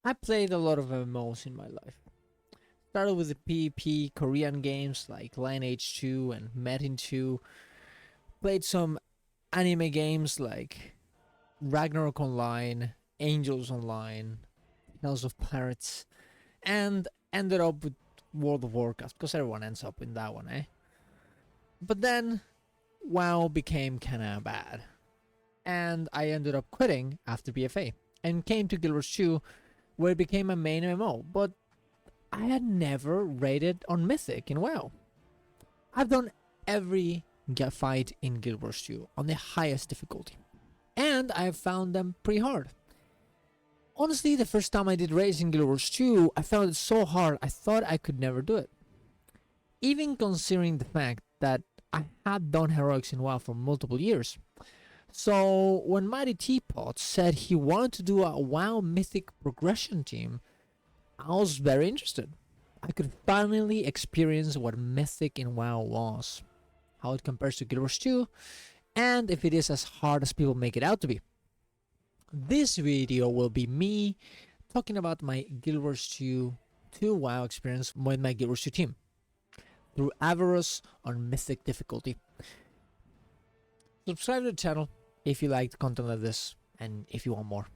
I played a lot of MMOs in my life. Started with the PvP Korean games like Lineage 2 and Metin 2. Played some anime games like Ragnarok Online, Angels Online, Tales of Pirates, and ended up with World of Warcraft because everyone ends up in that one, eh? But then WoW became kinda bad, and I ended up quitting after BFA and came to Guild Wars 2, where it became a main MMO. But I had never raided on Mythic in WoW. I've done every fight in Guild Wars 2 on the highest difficulty, and I have found them pretty hard. Honestly, the first time I did raids in Guild Wars 2, I found it so hard I thought I could never do it. Even considering the fact that I had done heroics in WoW for multiple years. So when Mighty Teapot said he wanted to do a WoW Mythic progression team, I was very interested. I could finally experience what Mythic in WoW was, how it compares to Guild Wars 2, and if it is as hard as people make it out to be. This video will be me talking about my Guild Wars 2 WoW experience with my Guild Wars 2 team through Avarus on Mythic difficulty. Subscribe to the channel if you like content like this and if you want more.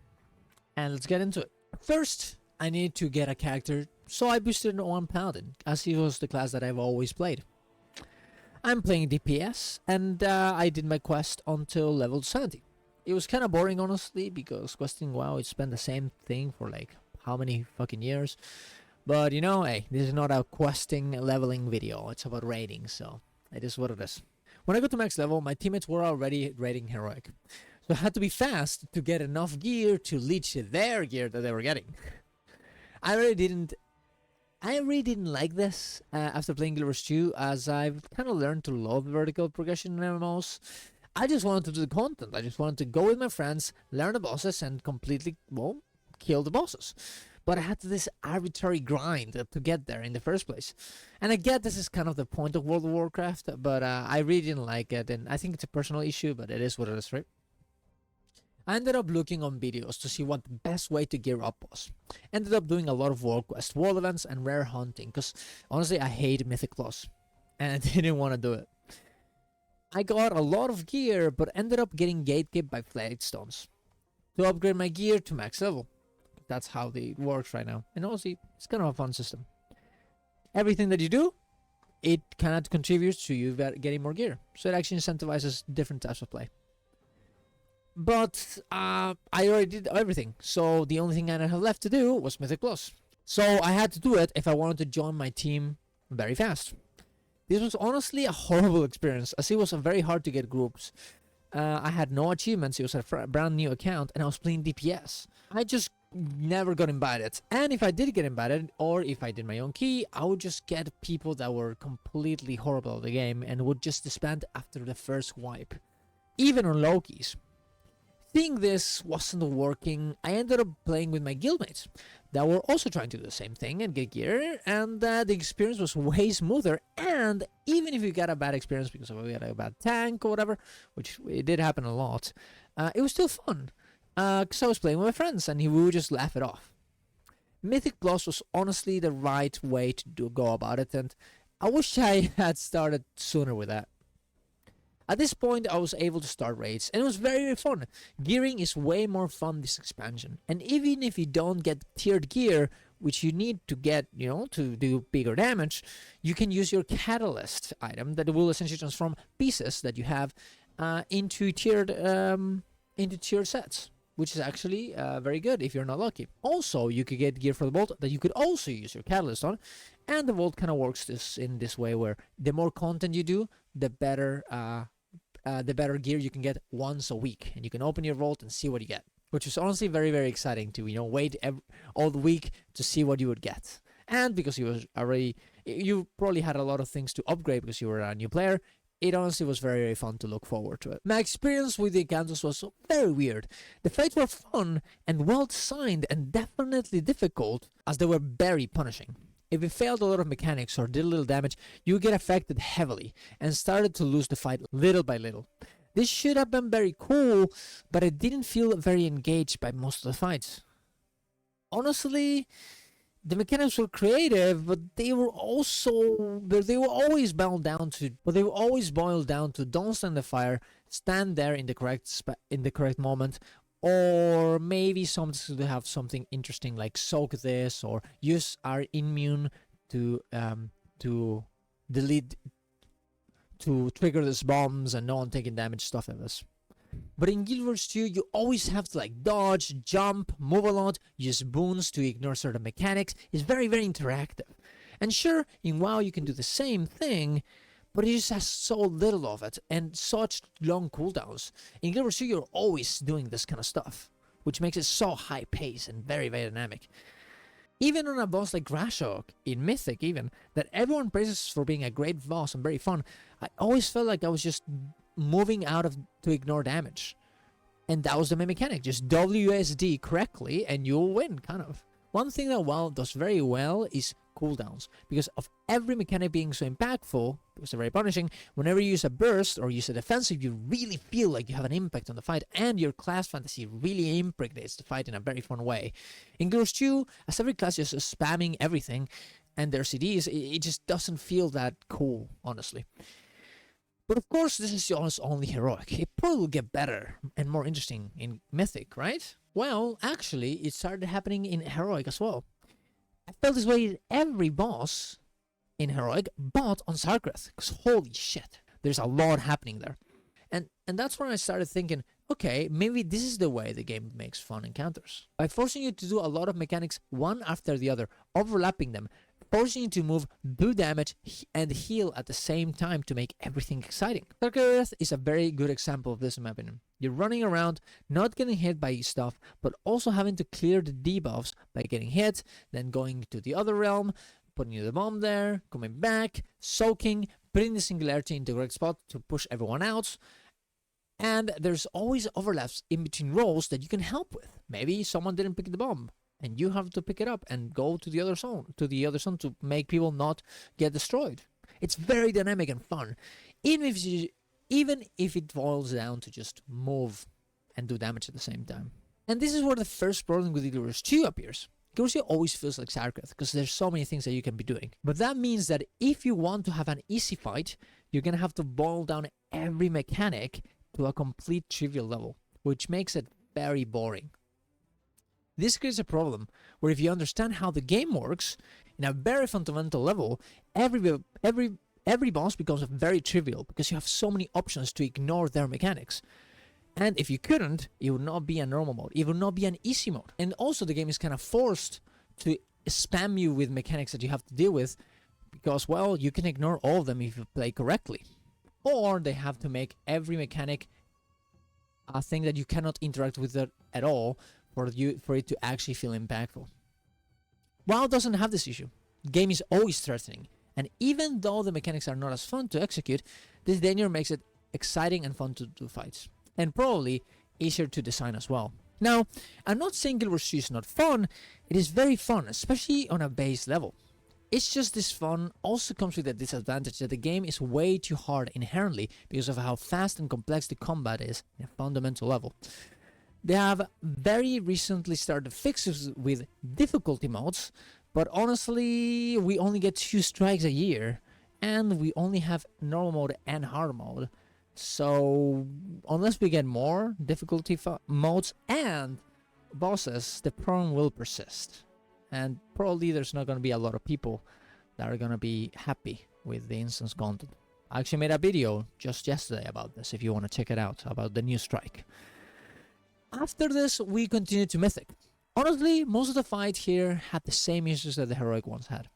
And let's get into it. First, I need to get a character, so I boosted on Paladin, as he was the class that I've always played. I'm playing DPS, and I did my quest until level 70. It was kind of boring, honestly, because questing WoW, it's been the same thing for like how many fucking years. But you know, hey, this is not a questing leveling video, it's about raiding, so it is what it is. When I got to max level, my teammates were already raiding heroic, so I had to be fast to get enough gear to leech their gear that they were getting. I really didn't like this after playing Guild Wars 2, as I've kind of learned to love vertical progression in MMOs. I just wanted to do the content. I just wanted to go with my friends, learn the bosses, and completely, well, kill the bosses. But I had this arbitrary grind to get there in the first place. And I get this is kind of the point of World of Warcraft, but I really didn't like it, and I think it's a personal issue, but it is what it is, right? I ended up looking on videos to see what the best way to gear up was. Ended up doing a lot of world quests, world events, and rare hunting, because honestly I hate Mythic Plus, and I didn't want to do it. I got a lot of gear, but ended up getting gatekept by flagstones to upgrade my gear to max level. That's how it works right now, and honestly, it's kind of a fun system. Everything that you do, it kind of contributes to you getting more gear, so it actually incentivizes different types of play. But I already did everything, so the only thing I had left to do was Mythic Plus. So I had to do it if I wanted to join my team very fast. This was honestly a horrible experience, as it was very hard to get groups. I had no achievements, it was a brand new account, and I was playing DPS. I just never got invited, and if I did get invited, or if I did my own key, I would just get people that were completely horrible at the game and would just disband after the first wipe, even on low keys. Seeing this wasn't working, I ended up playing with my guildmates that were also trying to do the same thing and get gear, and the experience was way smoother. And even if you got a bad experience because we had a bad tank or whatever, which it did happen a lot, it was still fun, because I was playing with my friends and we would just laugh it off. Mythic Plus was honestly the right way to go about it, and I wish I had started sooner with that. At this point, I was able to start raids, and it was very, very fun. Gearing is way more fun this expansion, and even if you don't get tiered gear, which you need to get, you know, to do bigger damage, you can use your catalyst item that will essentially transform pieces that you have into tiered sets, which is actually very good if you're not lucky. Also, you could get gear for the vault that you could also use your catalyst on, and the vault kind of works in this way where the more content you do, the better gear you can get once a week, and you can open your vault and see what you get, which is honestly very, very exciting to, you know, wait all the week to see what you would get. And because you probably had a lot of things to upgrade because you were a new player, it honestly was very, very fun to look forward to it. My experience with the encounters was very weird. The fights were fun and well designed and definitely difficult, as they were very punishing. If you failed a lot of mechanics or did a little damage, you get affected heavily and started to lose the fight little by little. This should have been very cool, but I didn't feel very engaged by most of the fights. honestly, the mechanics were creative, but they were always boiled down to don't stand the fire, stand there in the correct moment, or maybe something to have something interesting like soak this or use our immune to delete to trigger these bombs and no one taking damage, stuff like this. But in Guild Wars 2, you always have to like dodge, jump, move a lot, use boons to ignore certain mechanics. It's very, very interactive. And sure, in WoW you can do the same thing, but it just has so little of it and such long cooldowns. In Guild Wars 2, you're always doing this kind of stuff, which makes it so high paced and very, very dynamic. Even on a boss like Grashok, in Mythic even, that everyone praises for being a great boss and very fun, I always felt like I was just moving out of to ignore damage. And that was the main mechanic, just WSD correctly and you'll win, kind of. One thing that WoW does very well is cooldowns. Because of every mechanic being so impactful, because they're very punishing, whenever you use a burst or use a defensive, you really feel like you have an impact on the fight, and your class fantasy really impregnates the fight in a very fun way. In Guild Wars 2, as every class is spamming everything, and their CDs, it just doesn't feel that cool, honestly. But of course, this is just only heroic. It probably will get better and more interesting in Mythic, right? Well, actually, it started happening in heroic as well. I felt this way in every boss in heroic, but on Sarkrath, because holy shit, there's a lot happening there. And that's when I started thinking, okay, maybe this is the way the game makes fun encounters. By forcing you to do a lot of mechanics one after the other, overlapping them, forcing you to move, do damage, and heal at the same time to make everything exciting. Sarkrath is a very good example of this in my opinion. You're running around, not getting hit by stuff, but also having to clear the debuffs by getting hit, then going to the other realm, putting the bomb there, coming back, soaking, putting the singularity into the correct spot to push everyone out. And there's always overlaps in between roles that you can help with. Maybe someone didn't pick the bomb, and you have to pick it up and go to the other zone, to make people not get destroyed. It's very dynamic and fun, even if it boils down to just move and do damage at the same time. And this is where the first problem with Guild Wars 2 appears. Guild Wars 2 always feels like Sarkrath because there's so many things that you can be doing. But that means that if you want to have an easy fight, you're gonna have to boil down every mechanic to a complete trivial level, which makes it very boring. This creates a problem where if you understand how the game works in a very fundamental level, every boss becomes very trivial because you have so many options to ignore their mechanics. And if you couldn't, it would not be a normal mode. It would not be an easy mode. And also the game is kind of forced to spam you with mechanics that you have to deal with because, well, you can ignore all of them if you play correctly. Or they have to make every mechanic a thing that you cannot interact with it at all for it to actually feel impactful. WoW doesn't have this issue. The game is always threatening. And even though the mechanics are not as fun to execute, this danger makes it exciting and fun to do fights. And probably easier to design as well. Now, I'm not saying Guild Wars 2 is not fun. It is very fun, especially on a base level. It's just this fun also comes with the disadvantage that the game is way too hard inherently because of how fast and complex the combat is at a fundamental level. They have very recently started fixes with difficulty modes, but honestly, we only get 2 strikes a year, and we only have normal mode and hard mode. So, unless we get more difficulty modes and bosses, the problem will persist. And probably there's not going to be a lot of people that are going to be happy with the instance content. I actually made a video just yesterday about this, if you want to check it out, about the new strike. After this, we continued to Mythic. Honestly, most of the fights here had the same issues that the heroic ones had.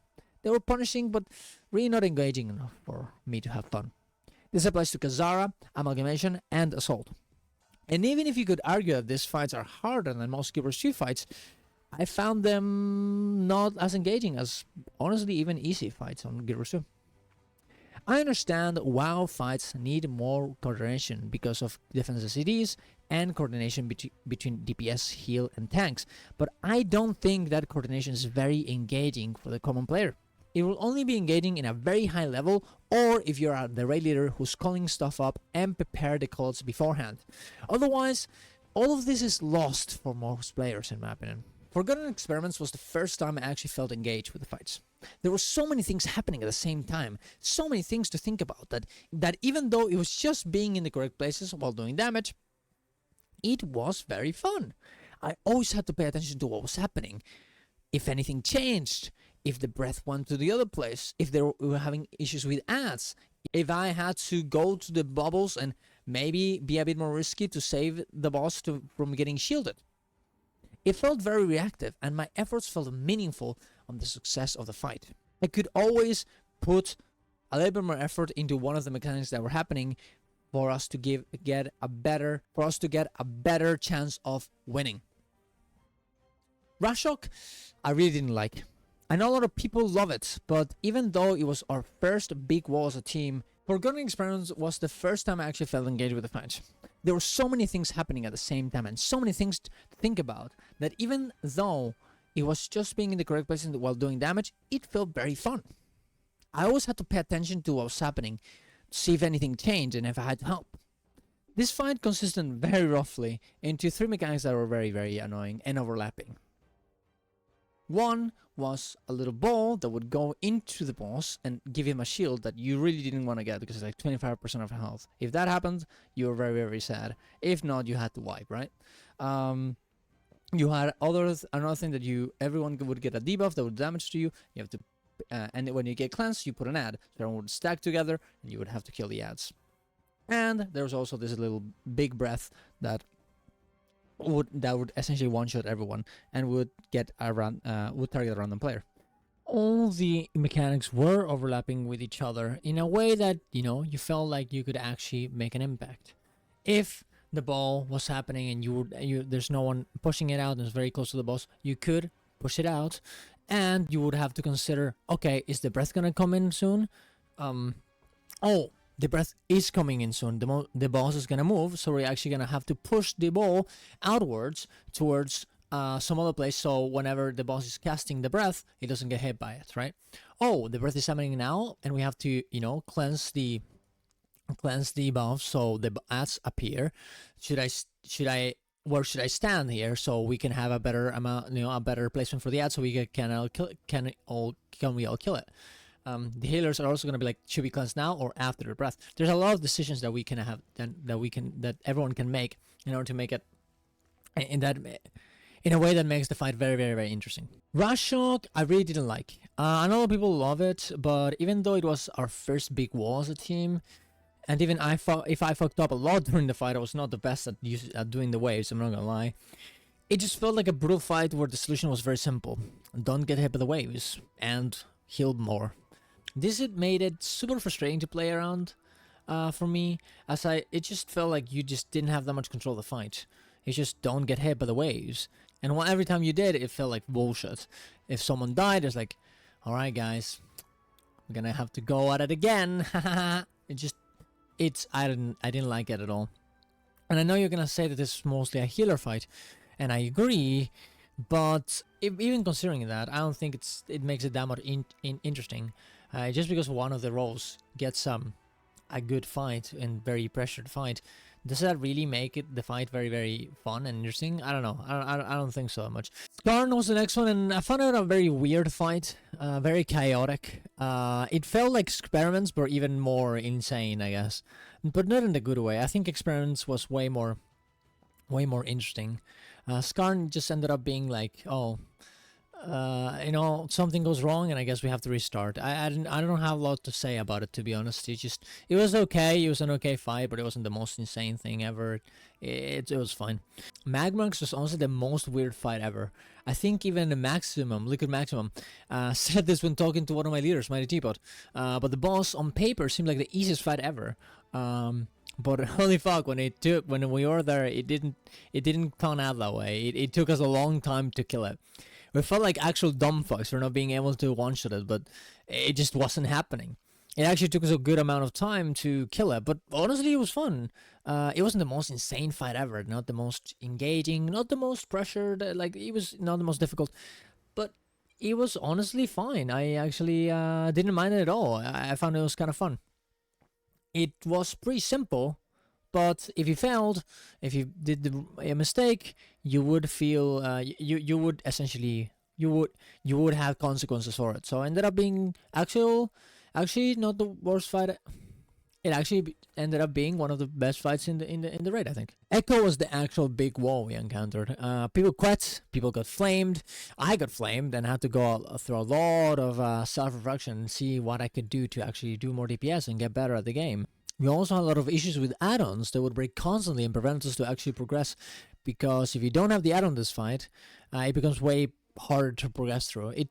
They were punishing, but really not engaging enough for me to have fun. This applies to Kazara, Amalgamation, and Assault. And even if you could argue that these fights are harder than most Guild Wars 2 fights, I found them not as engaging as, honestly, even easy fights on Guild Wars 2. I understand WoW fights need more coordination because of defensive CDs and coordination between DPS, heal, and tanks, but I don't think that coordination is very engaging for the common player. It will only be engaging in a very high level, or if you're the raid leader who's calling stuff up and prepare the calls beforehand. Otherwise, all of this is lost for most players, in my opinion. Forgotten Experiments was the first time I actually felt engaged with the fights. There were so many things happening at the same time, so many things to think about that even though it was just being in the correct places while doing damage, it was very fun. I always had to pay attention to what was happening. If anything changed, if the breath went to the other place, if they were having issues with ads, if I had to go to the bubbles and maybe be a bit more risky to save the boss from getting shielded. It felt very reactive, and my efforts felt meaningful on the success of the fight. I could always put a little bit more effort into one of the mechanics that were happening for us to get a better chance of winning. Rashok, I really didn't like. I know a lot of people love it, but even though it was our first big wall as a team, Forgotten Experiments was the first time I actually felt engaged with the fight. There were so many things happening at the same time and so many things to think about that even though it was just being in the correct place while doing damage, it felt very fun. I always had to pay attention to what was happening, to see if anything changed and if I had help. This fight consisted very roughly into 3 mechanics that were very, very annoying and overlapping. One was a little ball that would go into the boss and give him a shield that you really didn't want to get because it's like 25% of health. If that happened, you were very, very sad. If not, you had to wipe, right? You had another thing that everyone would get a debuff that would damage to you. You have to, and when you get cleansed, you put an ad. So everyone would stack together, and you would have to kill the ads. And there was also this little big breath that would essentially one-shot everyone and would target a random player. All the mechanics were overlapping with each other in a way that, you felt like you could actually make an impact. If the ball was happening and there's no one pushing it out and it's very close to the boss, you could push it out, and you would have to consider, okay, is the breath gonna come in soon? The breath is coming in soon. The boss is gonna move, so we're actually gonna have to push the ball outwards towards some other place, so whenever the boss is casting the breath, it doesn't get hit by it, right? Oh, the breath is happening now, and we have to, cleanse the buff so the ads appear. Where should I stand here so we can have a better amount, a better placement for the ad, so we can we all kill it? The healers are also going to be like, should we cleanse now or after the breath? There's a lot of decisions that we can have that everyone can make in order to make it in a way that makes the fight very, very, very interesting. Rashok, I really didn't like. I know people love it, but even though it was our first big wall as a team, and even if I fucked up a lot during the fight, I was not the best at doing the waves, I'm not gonna lie. It just felt like a brutal fight where the solution was very simple. Don't get hit by the waves and heal more. This made it super frustrating to play around for me, as it just felt like you just didn't have that much control of the fight. It's just don't get hit by the waves. And every time you did, it felt like bullshit. If someone died, it's like, alright guys, we're gonna have to go at it again. I didn't like it at all. And I know you're gonna say that this is mostly a healer fight, and I agree, but even considering that, I don't think it makes it that much interesting. Just because one of the roles gets a good fight and very pressured fight, does that really make the fight very, very fun and interesting? I don't know. I don't think so much. Skarn was the next one, and I found it a very weird fight, very chaotic. It felt like Experiments, but even more insane, I guess, but not in the good way. I think Experiments was way more interesting. Skarn just ended up being like, something goes wrong and I guess we have to restart. I don't have a lot to say about it, to be honest. It was okay. It was an okay fight, but it wasn't the most insane thing ever. It was fine. Magmonks was honestly the most weird fight ever. I think even the Liquid Maximum, said this when talking to one of my leaders, Mighty Teapot. But the boss on paper seemed like the easiest fight ever. But holy fuck, when we were there, it didn't turn out that way. It took us a long time to kill it. We felt like actual dumb fucks for not being able to one-shot it, but it just wasn't happening. It actually took us a good amount of time to kill it, but honestly, it was fun. It wasn't the most insane fight ever, not the most engaging, not the most pressured, it was not the most difficult, but it was honestly fine. I actually didn't mind it at all. I found it was kind of fun. It was pretty simple, But if you failed, if you did a mistake, you would feel you would essentially you would have consequences for it. So it ended up being actually not the worst fight. It actually ended up being one of the best fights in the raid, I think. Echo was the actual big wall we encountered. People quit, people got flamed. I got flamed and had to go through a lot of self-reflection and see what I could do to actually do more DPS and get better at the game. We also had a lot of issues with add-ons that would break constantly and prevent us to actually progress, because if you don't have the add-on this fight, it becomes way harder to progress through. You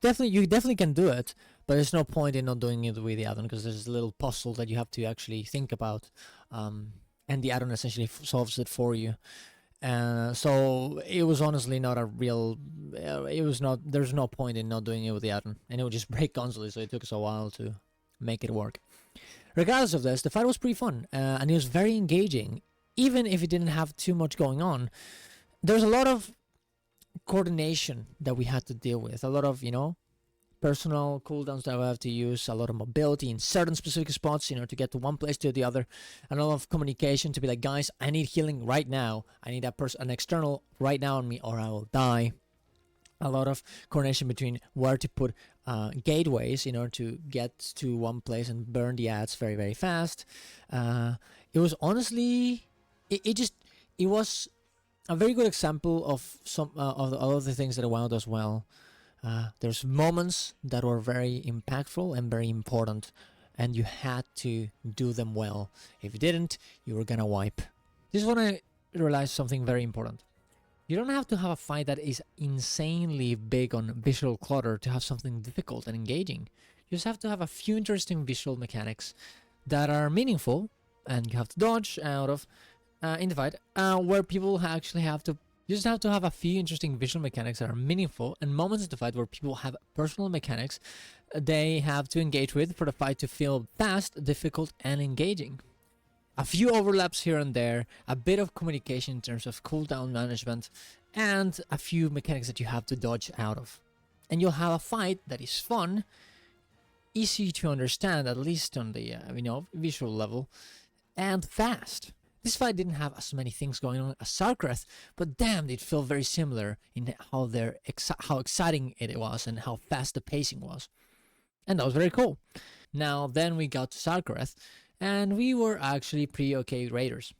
definitely can do it, but there's no point in not doing it with the add-on, because there's a little puzzle that you have to actually think about, and the add-on essentially solves it for you. So it was honestly not a real. There's no point in not doing it with the add-on, and it would just break constantly. So it took us a while to make it work. Regardless of this, the fight was pretty fun, and it was very engaging, even if it didn't have too much going on. There's a lot of coordination that we had to deal with, a lot of personal cooldowns that we have to use, a lot of mobility in certain specific spots to get to one place to the other, and a lot of communication to be like, guys, I need healing right now, I need an external right now on me or I will die. A lot of coordination between where to put gateways in order to get to one place and burn the ads very, very fast. It was honestly it was a very good example of some of the other things that WoW does well. There's moments that were very impactful and very important, and you had to do them well. If you didn't, you were gonna wipe. This is when I realized something very important. You don't have to have a fight that is insanely big on visual clutter to have something difficult and engaging. You just have to have a few interesting visual mechanics that are meaningful, and you have to dodge out of in the fight, where people actually have to. You just have to have a few interesting visual mechanics that are meaningful, and moments in the fight where people have personal mechanics they have to engage with for the fight to feel fast, difficult, and engaging. A few overlaps here and there, a bit of communication in terms of cooldown management, and a few mechanics that you have to dodge out of. And you'll have a fight that is fun, easy to understand, at least on the visual level, and fast. This fight didn't have as many things going on as Sarkareth, but damn, it felt very similar in how exciting it was and how fast the pacing was. And that was very cool. Now, then we got to Sarkareth, and we were actually pretty okay raiders,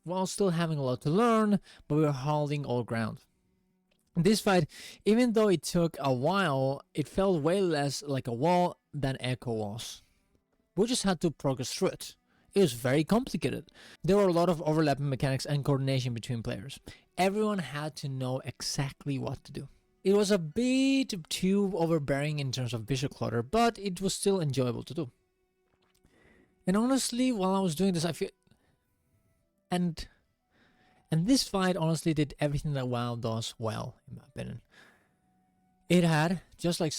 while still having a lot to learn, but we were holding all ground. This fight, even though it took a while, it felt way less like a wall than Echo was. We just had to progress through it. It was very complicated. There were a lot of overlapping mechanics and coordination between players. Everyone had to know exactly what to do. It was a bit too overbearing in terms of visual clutter, but it was still enjoyable to do. And honestly, while I was doing this, I feel... And this fight honestly did everything that WoW does well, in my opinion. It had, just like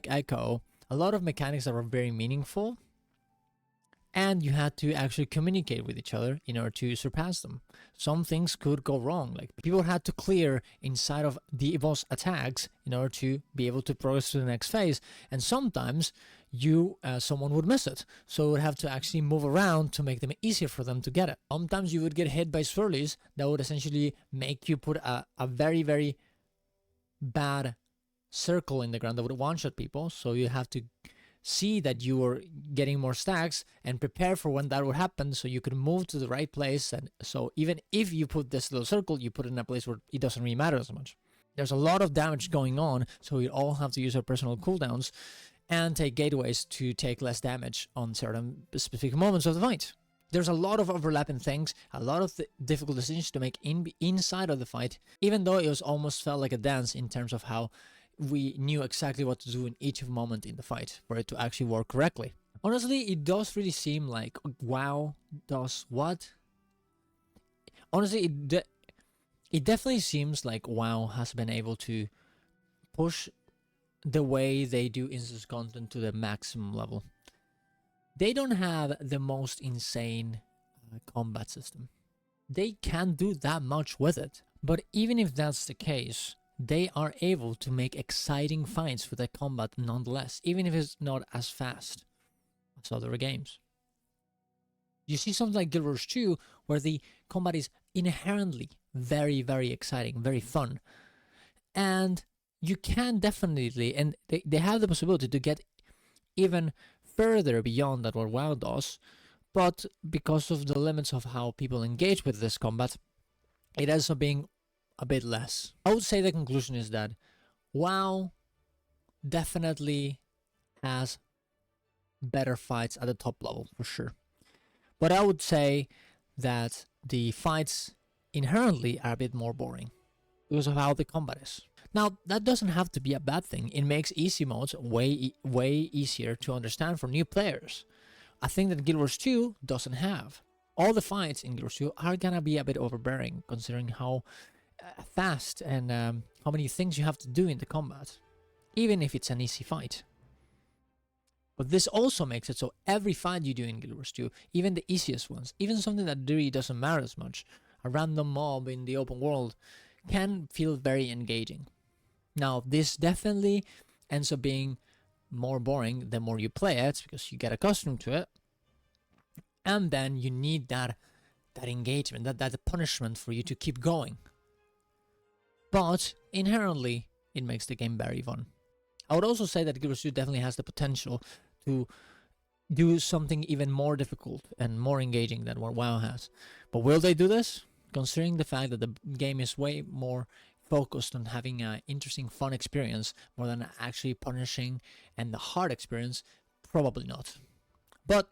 Echo, a lot of mechanics that were very meaningful, and you had to actually communicate with each other in order to surpass them. Some things could go wrong, like people had to clear inside of the boss attacks in order to be able to progress to the next phase, and sometimes someone would miss it, so you would have to actually move around to make them easier for them to get it. Sometimes you would get hit by swirlies that would essentially make you put a very, very bad circle in the ground that would one-shot people, so you have to see that you were getting more stacks and prepare for when that would happen so you could move to the right place. And so even if you put this little circle, you put it in a place where it doesn't really matter as much. There's a lot of damage going on, so we all have to use our personal cooldowns and take gateways to take less damage on certain specific moments of the fight. There's a lot of overlapping things, a lot of difficult decisions to make inside of the fight, even though it was almost felt like a dance in terms of how we knew exactly what to do in each moment in the fight for it to actually work correctly. Honestly, it does really seem like WoW does what? Honestly, it definitely seems like WoW has been able to push the way they do instance content to the maximum level. They don't have the most insane combat system. They can't do that much with it. But even if that's the case, they are able to make exciting fights with the combat nonetheless, even if it's not as fast as other games. You see something like Guild Wars 2, where the combat is inherently very, very exciting, very fun. And you can definitely, and they have the possibility to get even further beyond that what WoW does, but because of the limits of how people engage with this combat, it ends up being a bit less. I would say the conclusion is that WoW definitely has better fights at the top level, for sure. But I would say that the fights inherently are a bit more boring because of how the combat is. Now, that doesn't have to be a bad thing. It makes easy modes way easier to understand for new players. A thing that Guild Wars 2 doesn't have. All the fights in Guild Wars 2 are gonna be a bit overbearing, considering how fast and how many things you have to do in the combat, even if it's an easy fight. But this also makes it so every fight you do in Guild Wars 2, even the easiest ones, even something that really doesn't matter as much, a random mob in the open world, can feel very engaging. Now, this definitely ends up being more boring the more you play it, because you get accustomed to it, and then you need that engagement, that punishment for you to keep going. But inherently, it makes the game very fun. I would also say that Guild Wars 2 definitely has the potential to do something even more difficult and more engaging than what WoW has. But will they do this? Considering the fact that the game is way more focused on having an interesting, fun experience more than actually punishing and the hard experience, probably not. But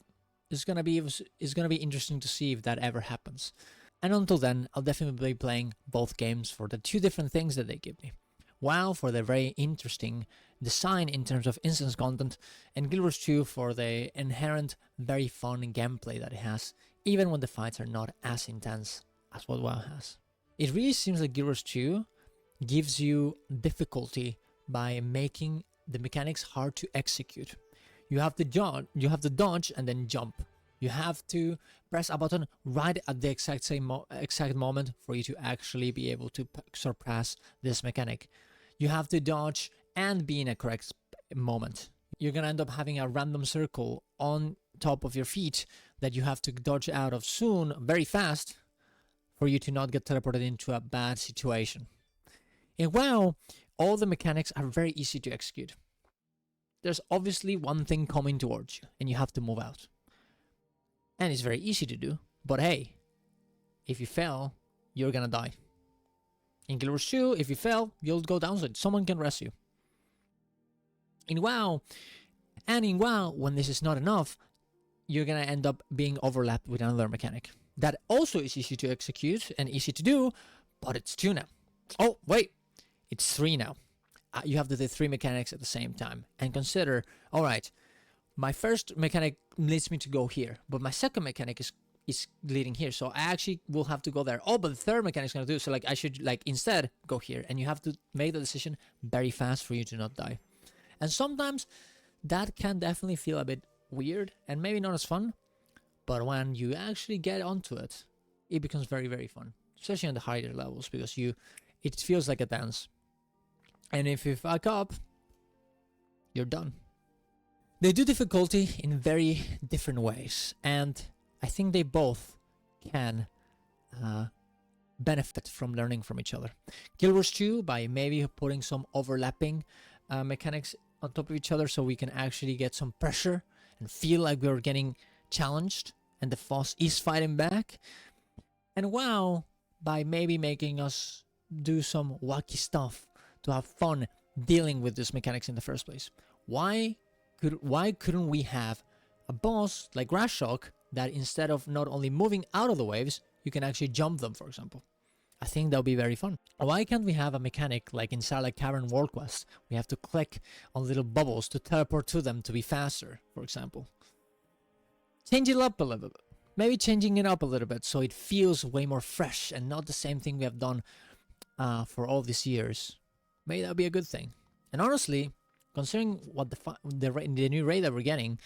it's gonna be interesting to see if that ever happens. And until then, I'll definitely be playing both games for the two different things that they give me. WoW for the very interesting design in terms of instance content, and Guild Wars 2 for the inherent very fun gameplay that it has, even when the fights are not as intense as what WoW has. It really seems like Guild Wars 2 gives you difficulty by making the mechanics hard to execute. You have to dodge and then jump. You have to press a button right at the exact moment for you to actually be able to surpass this mechanic. You have to dodge and be in a correct moment. You're gonna end up having a random circle on top of your feet that you have to dodge out of soon, very fast, for you to not get teleported into a bad situation. In WoW, all the mechanics are very easy to execute. There's obviously one thing coming towards you, and you have to move out. And it's very easy to do, but hey, if you fail, you're gonna die. In Guild Wars 2, if you fail, you'll go downside. Someone can rescue. In WoW, when this is not enough, you're gonna end up being overlapped with another mechanic. That also is easy to execute and easy to do, but it's 2 now. Oh, wait, it's 3 now. You have to do 3 mechanics at the same time. And consider, alright, my first mechanic leads me to go here, but my second mechanic is leading here, so I actually will have to go there. Oh, but the third mechanic is gonna do, so like I should like instead go here, and you have to make the decision very fast for you to not die. And sometimes that can definitely feel a bit weird and maybe not as fun, but when you actually get onto it, it becomes very, very fun, especially on the higher levels, because it feels like a dance. And if you fuck up, you're done. They do difficulty in very different ways, and I think they both can benefit from learning from each other. Guild Wars 2 by maybe putting some overlapping mechanics on top of each other, so we can actually get some pressure and feel like we're getting challenged and the boss is fighting back. And WoW by maybe making us do some wacky stuff to have fun dealing with these mechanics in the first place. Why couldn't we have a boss like Rashock that instead of not only moving out of the waves, you can actually jump them, for example? I think that would be very fun. Why can't we have a mechanic like in Sarlacc Cavern World Quest? We have to click on little bubbles to teleport to them to be faster, for example. Change it up a little bit. Maybe changing it up a little bit so it feels way more fresh and not the same thing we have done for all these years. Maybe that would be a good thing. And honestly, considering what the new raid that we're getting,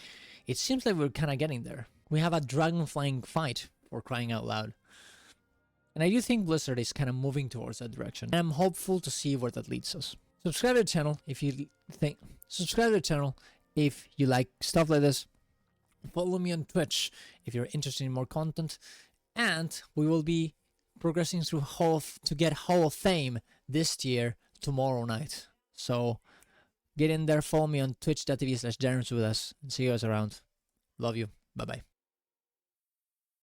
it seems like we're kind of getting there. We have a dragon flying fight, for crying out loud. And I do think Blizzard is kind of moving towards that direction. And I'm hopeful to see where that leads us. Subscribe to the channel if you like stuff like this. Follow me on Twitch if you're interested in more content, and we will be progressing through to get Hall of Fame this tier tomorrow night. So get in there, follow me on twitch.tv/with us, and see you guys around. Love you. Bye bye.